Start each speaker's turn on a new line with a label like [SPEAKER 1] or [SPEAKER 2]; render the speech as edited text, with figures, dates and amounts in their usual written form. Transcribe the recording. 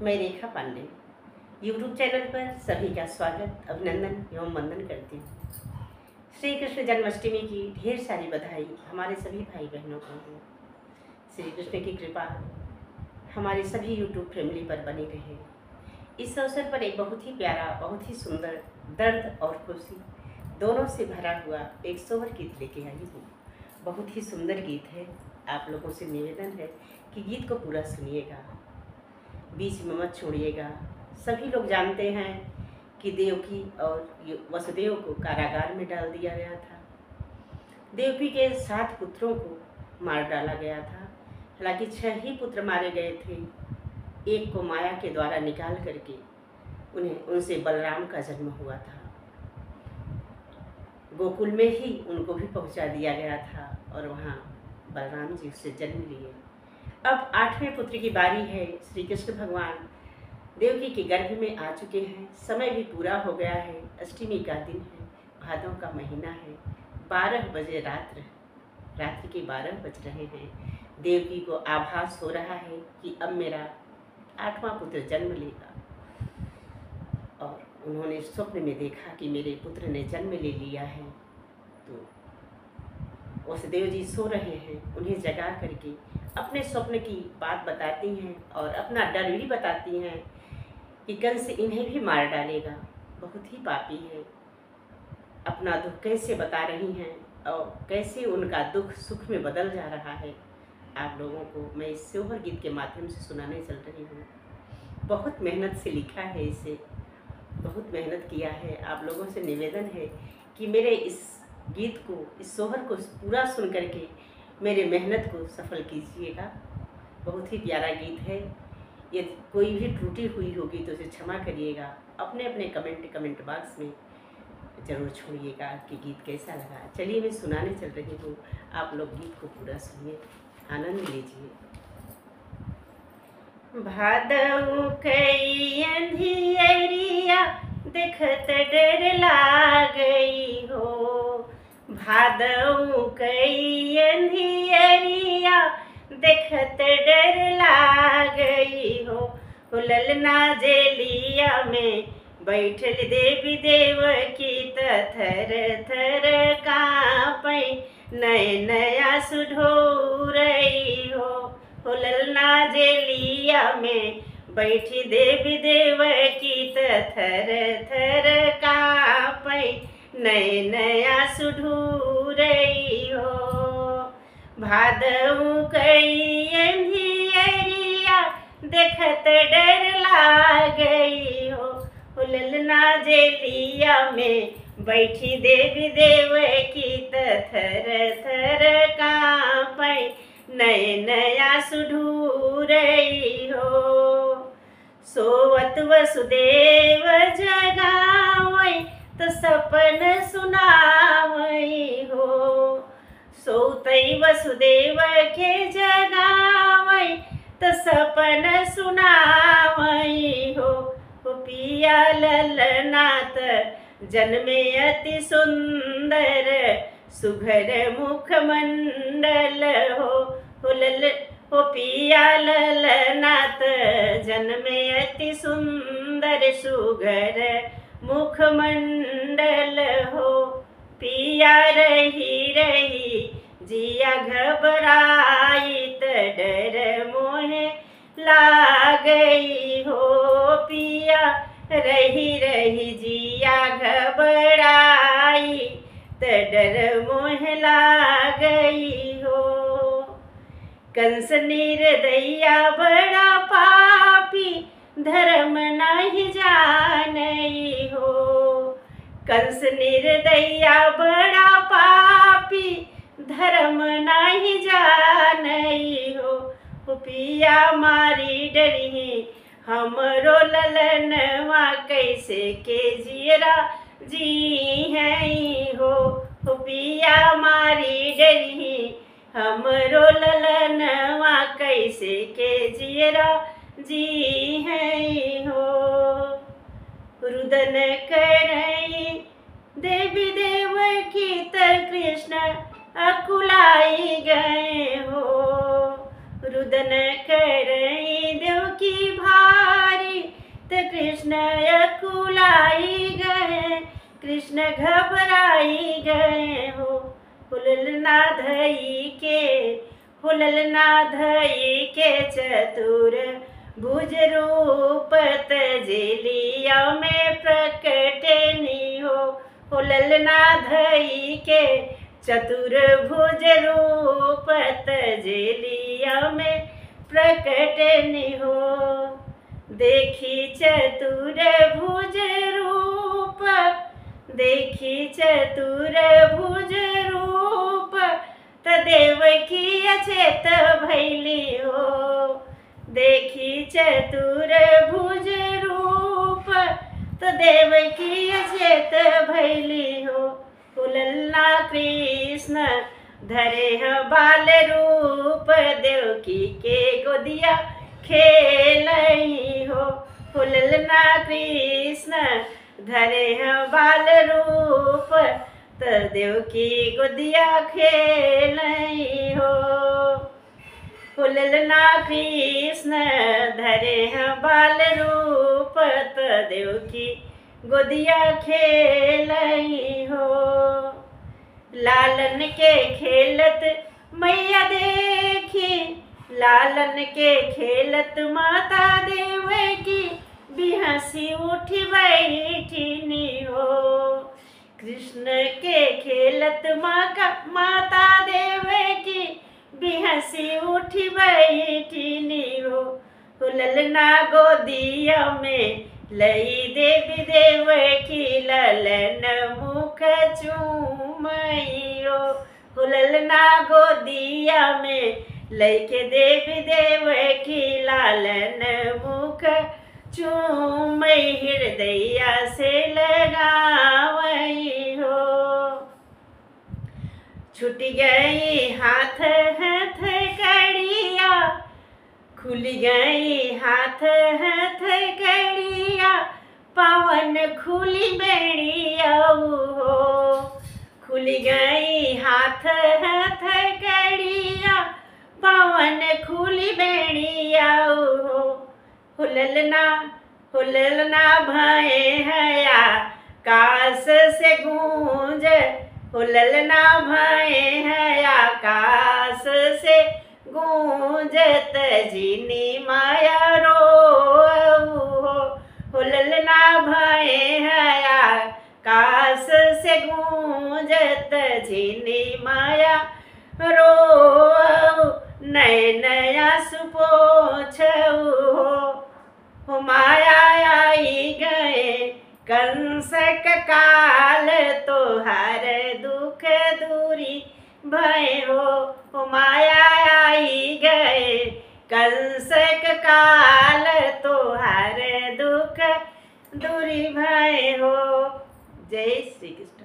[SPEAKER 1] मैं रेखा Pandey YouTube channel पर सभी का स्वागत, अभिनंदन एवं वंदन करती हूँ। श्री कृष्ण जन्माष्टमी की ढेर सारी बधाई हमारे सभी भाई बहनों को हो। श्री कृष्ण की कृपा हमारी सभी यूट्यूब फैमिली पर बनी रहे। इस अवसर पर एक बहुत ही प्यारा, बहुत ही सुंदर, दर्द और खुशी दोनों से भरा हुआ एक सोहर गीत लेके आई हूँ। बहुत ही सुंदर गीत है। आप लोगों से निवेदन है कि गीत को पूरा सुनिएगा, बीच में मत छोड़िएगा। सभी लोग जानते हैं कि देवकी और वसुदेव को कारागार में डाल दिया गया था। देवकी के 7 पुत्रों को मार डाला गया था। हालांकि 6 ही पुत्र मारे गए थे। एक को माया के द्वारा निकाल करके उनसे बलराम का जन्म हुआ था। गोकुल में ही उनको भी पहुंचा दिया गया था और वहाँ बलराम जी उससे जन्म लिए। अब 8वें पुत्र की बारी है। श्री कृष्ण भगवान देवकी के गर्भ में आ चुके हैं। समय भी पूरा हो गया है। अष्टमी का दिन है, भादों का महीना है। 12 बजे रात्रि के 12 बज रहे हैं। देवकी को आभास हो रहा है कि अब मेरा 8वां पुत्र जन्म लेगा। और उन्होंने स्वप्न में देखा कि मेरे पुत्र ने जन्म ले लिया है। तो वसुदेव जी सो रहे हैं। उन्हें जगा करके अपने स्वप्न की बात बताती हैं और अपना डर भी बताती हैं कि कंस इन्हें भी मार डालेगा। बहुत ही पापी है। अपना दुख कैसे बता रही हैं और कैसे उनका दुख सुख में बदल जा रहा है। आप लोगों को मैं इस सोहर गीत के माध्यम से सुनाने चल रही हूँ। बहुत मेहनत से लिखा है इसे, बहुत मेहनत किया है। आप लोगों से निवेदन है कि मेरे इस गीत को, इस सोहर को पूरा सुन करके मेरे मेहनत को सफल कीजिएगा। बहुत ही प्यारा गीत है। यदि कोई भी त्रुटि हुई होगी तो उसे क्षमा करिएगा। अपने अपने कमेंट बॉक्स में ज़रूर छोड़िएगा कि गीत कैसा लगा। चलिए मैं सुनाने चल रही हूँ। आप लोग गीत को पूरा सुनिए, आनंद लीजिए। भादऊ कई अंधियरिया देखत डर लागई हो। भादऊ कई अंधियरिया देखत डर लागई हो। ललना जेलिया में बैठल देवी देवकी थर थर कांपै नय नया सुढोरई हो। ललना जेलिया में बैठी देवी देवकी थर थर कांपै नय नया सुढूरई हो। भादऊ कई अंधियरिया देखत डर लागई हो। ललना जेलिया में बैठी देवी देवकी थर थर कांपै नय नया सुढूरई हो। सोवत वसुदेव जगावै तो सपन सुनावई हो। सोतई वसुदेव के जगावै तो सपन सुनावई हो। पिया ललनाथ जन्मे अति सुंदर सुघर मुखमंडल हो। पिया ललनाथ जन्मे अति सुंदर सुघर मुखमंडल हो। पिया रही रही जिया घबराई डर मोहे लागई हो। पिया रही रही जिया घबराई डर मोह लागई हो। कंस निर्दया बड़ा पापी धर्म नहीं जानई हो। कंस निर्दया बड़ा पापी धर्म नहीं जानई हो। पिया मारी डरी हमरो ललनवा कैसे के जियरा जी है हो। पिया मारी डरी हमरो ललनवा कैसे के जियरा जी है हो। रुदन करई देवी देवकी कृष्ण अकुलाई गए हो। रुदन करई देवकी भाई कृष्ण अकुलाई गए, कृष्ण घबराई गए हो। हुललना धई के, हुललना धई के चतुर भुज रूप तजेलिया में प्रकटनी हो। हुललना धई के चतुर भुज रूप तजेलिया में प्रकटनी हो। देखी चतुर भुज रूप, देखी चतुर भुज रूप देवकी अचेत भैली हो। देखी चतुर भुज रूप देवकी अचेत भैली हो। हुललना कृष्ण धरे ह बाल रूप, देवकी के गोदिया खेलई हो। हुललना कृष्ण धरे ह बाल रूप, देवकी गोदिया खेलई हो। हुललना कृष्ण धरे ह बाल रूप, देवकी गोदिया खेलई हो। लालन के खेलत मैया देखी, लालन के खेलत माता देवकी बिहसी उठी बैठिनी हो। कृष्ण के खेलत माता देवकी बिहसी उठी बैठिनी हो। हुललना गोदिया में लई देवी देवकी ललन मुख चूमई हो। हुललना गोदिया में लइके देवी देवकी लालन मुख चूमई, हृदया से लगावई हो। छूट गई हाथ हाथ कड़िया, खुल गई हाथ हाथ कड़िया, पावन खुली बेड़िया हो। खुल गई हाथ हाथ कड़िया, पावन खुली बेड़िया हो। हुललना हुललना भय हया काश से गूंज, हुललना भय है आकाश से गूंजत जिनी माया रो हो। हुललना भय है आकाश से गूंजत जिनी माया रो। नयनया सुपोछ हो माया आई गए, कंसक काल तोहार दुख दूरी भय हो। माया आई गए, कंसक काल तोहार दुख दूरी भय हो। जय श्री कृष्ण।